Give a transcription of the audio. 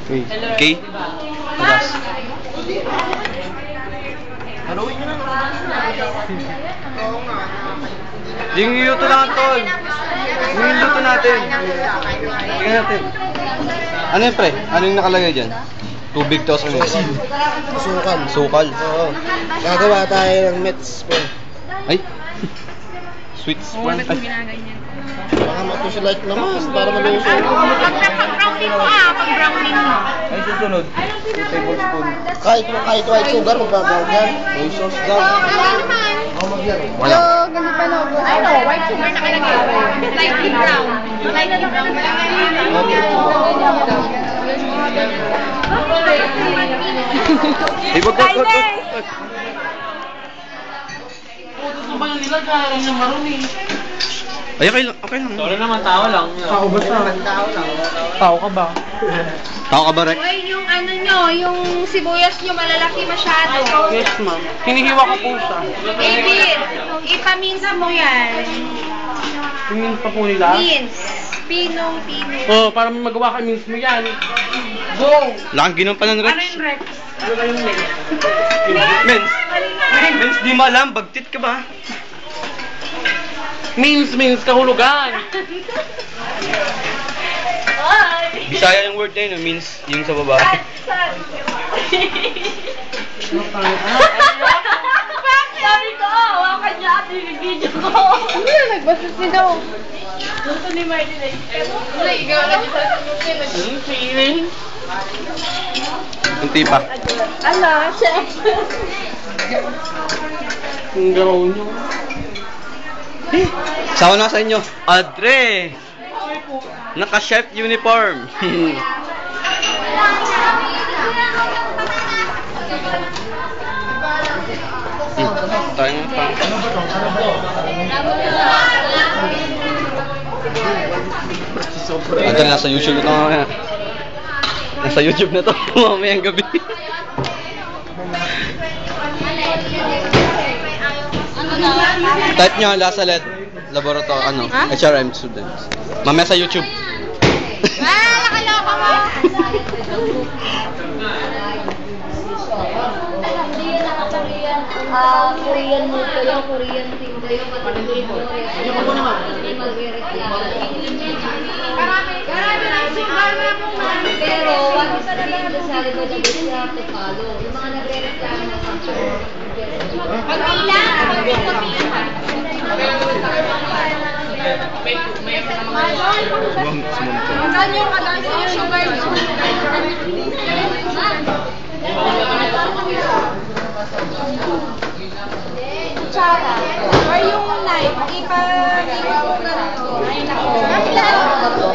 Okay? Tagas. Yung luto lang, tol. Yung luto natin. Tingnan natin. Ano yun, pre? Ano yung nakalagay dyan? Tubig to sa Sukal. Sukal. Oo. Gagawa tayo ng mets, pre. Ay. Sweet swan. Ay. Baka matusilike naman para maluso. Pag-browning mo pag-browning mo. Ay, susunod. 2 tablespoon. Kahit white sugar, magbabaw yan. May sauce daw. Wala. Ano, white sugar na kalagay. Slightly brown. Slightly brown lang. Hey, wag. Ay, okay lang. Sorry naman, tao lang. Tao ba siya? Tao ka ba? Tao ka ba, Rek? Uy, yung ano nyo, yung sibuyas nyo malalaki masyado. Yes, ma'am. Hinihiwa ko po siya. David, ipaminsa mo yan. Tingin pa po nila. Mince. Pinong. Oh, para magawa ka mismo yan. Go! Laking ginampanan, Rex. Ano yung Rex? Mens, di mo alam. Bagtit ka ba? Means, kahulugan. Bisaya yung word na yun, means yung sa baba. Bakit? Sabi ko, hawakan niya at yung video ko. Hindi na, nagbastos niya daw. Gusto ni Martin ay, wala, ikaw na niya sa Feeling. Kunti pa. Ala, chef. Ang garaw nyo. Sawa na sa inyo. Adre! Naka-chef uniform. Tayo nga pa. Adre, nasa YouTube na ito mamaya. Nasa YouTube na ito mamayang gabi. Type nyo, Lasalet Laboratory, HRM students. Mamaya sa YouTube. Nakaloko mo. Korean mo kayo, Korean team kayo, marami lang sugar na po, ma'am. pero what is the name sa likod ng Bishop to follow? Yung mga nagre-reklamo na culture. Pag-ila. Saan yung sugar nyo? Kutsara. Or yung knife. Ipa-ipa mo na ito. Ay, nako.